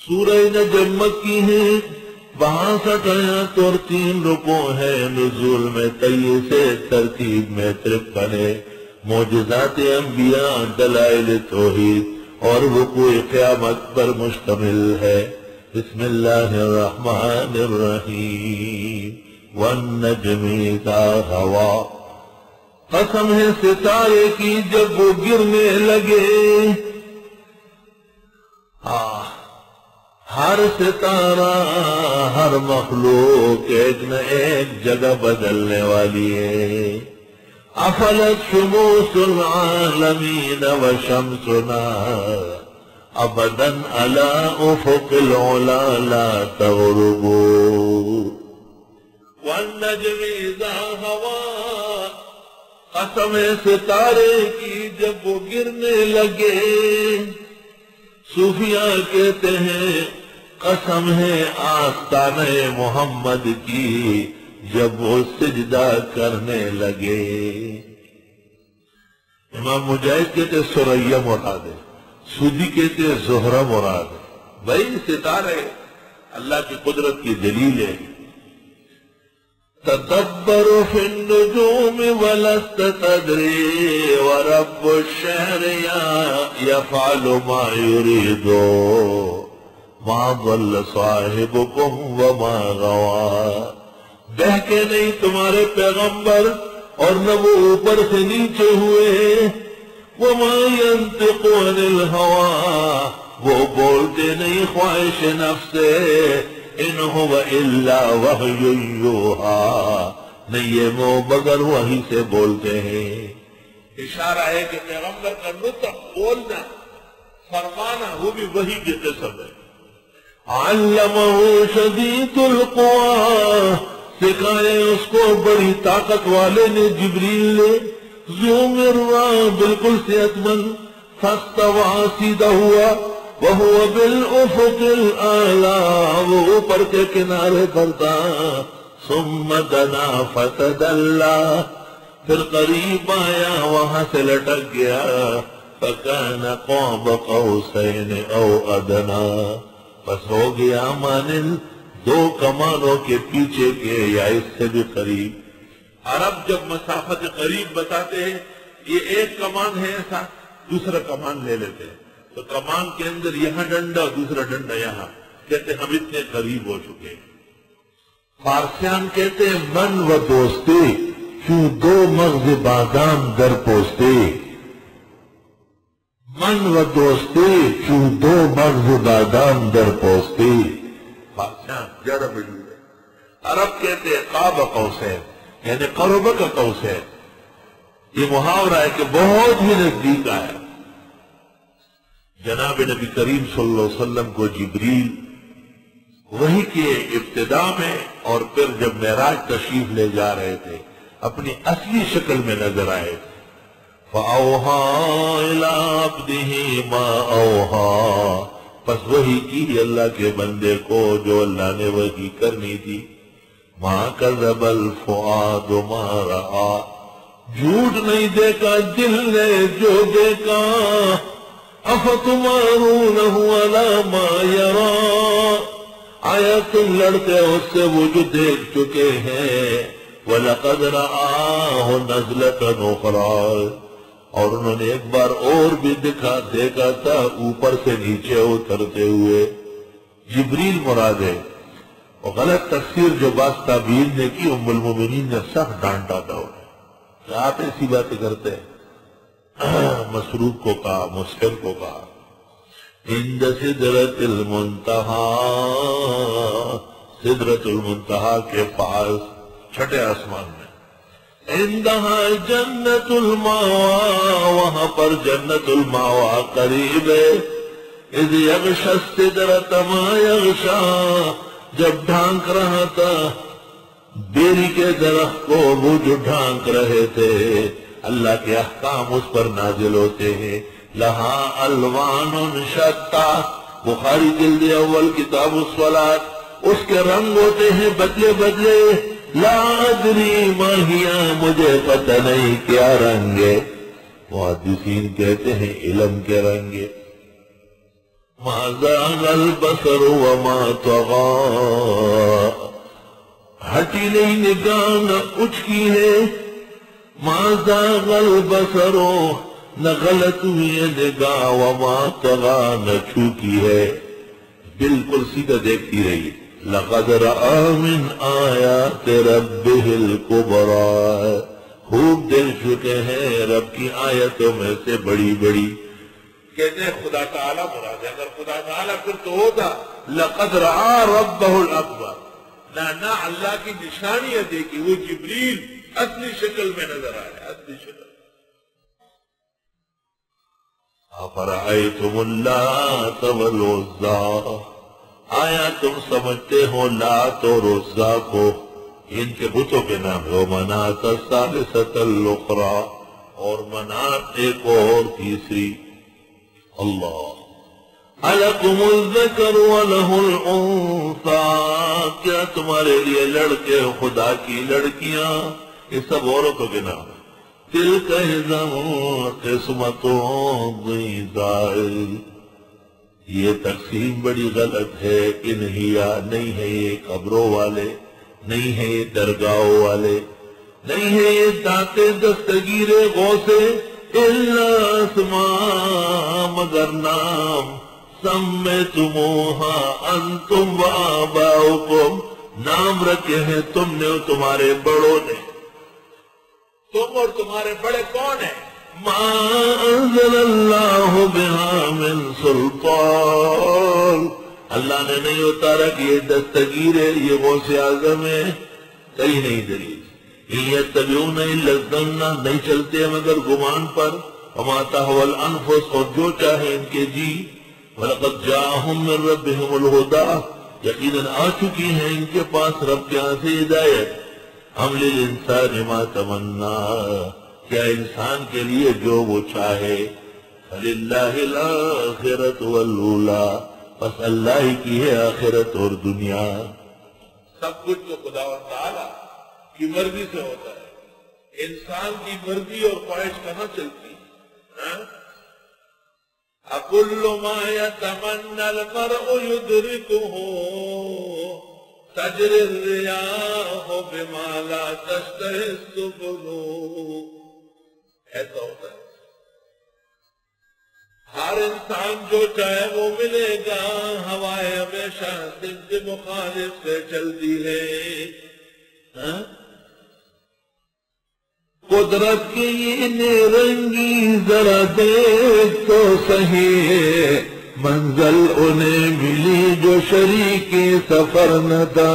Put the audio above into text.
سورہ نجم مکی ہے، 62 آیات اور 3 رکوع ہے، نزول میں 23 ہے، ترتیب میں 53 ہے، معجزات انبیاء، دلائل توحید اور وقوع قیامت پر مشتمل ہے۔ بسم اللہ الرحمن الرحیم۔ والنجم اذا ہوا، قسم ہے ستارے کی جب وہ گرنے لگے۔ ہر ستارہ، ہر مخلوق ایک نہ ایک جگہ بدلنے والی ہے۔ افلت شموس العالمین وشمسنا ابدا علی افق العلا لا تغرب۔ والنجم اذا ہوا، قسم ہے ستارے کی جب وہ گرنے لگے۔ صوفیاء کہتے ہیں قسم ہے آستانہ محمد کی جب وہ سجدہ کرنے لگے۔ امام مجاہد کہتے سریا مراد ہے، سودی کہتے زہرہ مراد ہے۔ بھائی ستارے اللہ کی قدرت کی دلیل ہے۔ تدبر فی النجوم ولست تدری ورب الشہر یفعل ما یرید ما ضل صاحبکم وما غوا۔ بہکے نہیں تمہارے پیغمبر اور نہ وہ اوپر سے نیچے ہوئے۔ وما ينطق عن الہوى، وہ بولتے نہیں خواہش نفس سے۔ ان هو الا وحی یوحیٰ، نہیں یہ مگر وحی سے بولتے ہیں۔ اشارہ ہے کہ پیغمبر کا نطق، بولنا، فرمانا وہ بھی وحی کی قسم ہے۔ علمہ شدید القویٰ، سکھائے اس کو بڑی طاقت والے نے، جبریل نے۔ ذو مرہ، بالکل صحت مند۔ فاستویٰ، سیدھا ہوا۔ وَهُوَ بِالْأُفُقِ الْأَعْلَىٰ، وہ اوپر کے کنارے پر تھا۔ ثُمَّ دَنَا فَتَدَلَّىٰ، پھر قریب آیا، وہاں سے لٹک گیا۔ فَكَانَ قَابَ قَوْسَيْنِ أَوْ أَدْنَىٰ، بس ہو گیا مانند 2 کمانوں کے پیچھے کے یا اس سے بھی قریب۔ عرب جب مسافت قریب بتاتے ہیں، یہ ایک کمان ہے ایسا، دوسرا کمان لے لیتے ہیں، تو کمان کے اندر یہاں ڈنڈا، دوسرا ڈنڈا یہاں، کہتے ہم اتنے قریب ہو چکے۔ فارسیان کہتے ہیں من و دوستے کیوں 2 مغز بادام در پوستے۔ من و دوستے کیوں 2 مغز بادام در پوستے۔ فارسیان زیادہ بڑی ہے۔ عرب کہتے ہیں قاب قوسین، یعنی قرب کا قوسین۔ یہ محاورہ ہے کہ بہت ہی نزدیک آیا۔ جناب نبی کریم صلی اللہ علیہ وسلم کو جبریل وحی کے ابتدا میں اور پھر جب معراج تشریف لے جا رہے تھے اپنی اصلی شکل میں نظر آئے تھے۔ فَأَوْحَىٰ إِلَىٰ عَبْدِهِ مَا أَوْحَىٰ، پس وحی کی اللہ کے بندے کو جو اللہ نے وحی کرنی تھی۔ مَا كَذَبَ الْفُؤَادُ مَا رَآ، جھوٹ نہیں دیکھا دل نے جو دیکھا۔ افتمارونہ علی ما یرا، آیا تم لڑتے اس سے وہ جو دیکھ چکے ہیں۔ وَلَقَدْ رَآهُ نَزْلَةً أُخْرَىٰ، اور انہوں نے ایک بار اور بھی دیکھا تھا اوپر سے نیچے اترتے ہوئے۔ جبریل مراد ہے۔ اور غلط تفسیر جو بعض تابعین نے کی، ام المومنین نے سخت ڈانٹا تھا انہیں کہ آپ ایسی باتیں کرتے ہیں۔ مسروق کو کہا، مسکر کو کہا عند سدرۃ المنتہا، سدرۃ المنتہا کے پاس چھٹے آسمان میں۔ عندہا جنت الماوا، وہاں پر جنت الماوا قریب ہے۔ اذ یغشی السدرۃ ما یغشا، جب ڈھانک رہا تھا بیری کے درخت کو وہ جو ڈھانک رہے تھے، اللہ کے احکام اس پر نازل ہوتے ہیں۔ لہا الوان شتا، بخاری جلد اول کتاب الصلاۃ، اس کے رنگ ہوتے ہیں بدلے بدلے۔ لا ادری ما ہیا، مجھے پتہ نہیں کیا رنگ ہے۔ محدثین کہتے ہیں علم کے رنگ ہے۔ ما زاغ البصر وما طغى، ہٹی نہیں نگاہ نہ اچکی ہے، ما زاغ البصر نہ غلط ہوئی ہے نگاہ، وما طغى نہ چھوکی ہے، بالکل سیدھا دیکھتی رہی۔ لقد رأى من آیات ربه الكبرى، خوب دیکھ چکے ہیں رب کی آیتوں میں سے بڑی بڑی۔ کہتے ہیں خدا تعالیٰ مراد ہے، اگر خدا تعالیٰ پھر تو ہوتا لقد رأى ربه الأكبر، نہ اللہ کی نشانیاں دیکھی، وہ جبریل اصلی شکل میں نظر آیا، اصلی شکل۔ افرأيتم اللات والعزى، آیا تم سمجھتے ہو لات اور عزا کو، ان کے بتوں کے نام ہے، ومناة الثالثة الأخرى، اور منات ایک اور تیسری۔ اللہ أَلَكُمُ الذَّكَرُ وَلَهُ الْأُنثَىٰ، کیا تمہارے لیے لڑکے خدا کی لڑکیاں، یہ سب عورتوں کے نام ہے۔ تِلْكَ إِذًا قِسْمَةٌ ضِیزَىٰ، یہ تقسیم بڑی غلط ہے، انہیا نہیں ہے یہ قبروں والے، نہیں ہے یہ درگاہوں والے، نہیں ہے یہ داتے دستگیر غوثے، الا اسماء، مگر نام، سمیتموها انتم وآباؤکم، نام رکھے ہیں تم نے اور تمہارے بڑوں نے۔ تم اور تمہارے بڑے کون ہیں؟ ما انزل اللہ بها من سلطان، اللہ نے نہیں اتارا کہ یہ دستگیر ہے، یہ غوث اعظم ہے، کہیں نہیں دلیل۔ یتبعون الا الظن، نہیں چلتے مگر گمان پر، وما تهوى الانفس، اور جو چاہے ان کے جی، ولقد جاءهم من ربهم الهدى، یقیناً آ چکی ہیں ان کے پاس رب کے ہاں سے ہدایت۔ ام للانسان ما تمنا، کیا انسان کے لیے جو وہ چاہے، فللہ الآخرۃ والأولیٰ، بس اللہ ہی کی ہے آخرت اور دنیا۔ سب کچھ تو خدا و تعالیٰ کی مرضی سے ہوتا ہے، انسان کی مرضی اور خواہش کہاں چلتی ہے؟ اکل ما یتمنی المرء یدرکہ، تجری الریاح بما لا تشتہی السبل، ایسا ہوتا ہے۔ ہر انسان جو چاہے وہ ملے گا، ہوائیں ہمیشہ ضد مخالف سے چلتی ہے۔ قدرت کی یہ رنگی ذرا دیکھ تو صحیح، منزل انہیں ملی جو شریک سفر نہ تھا۔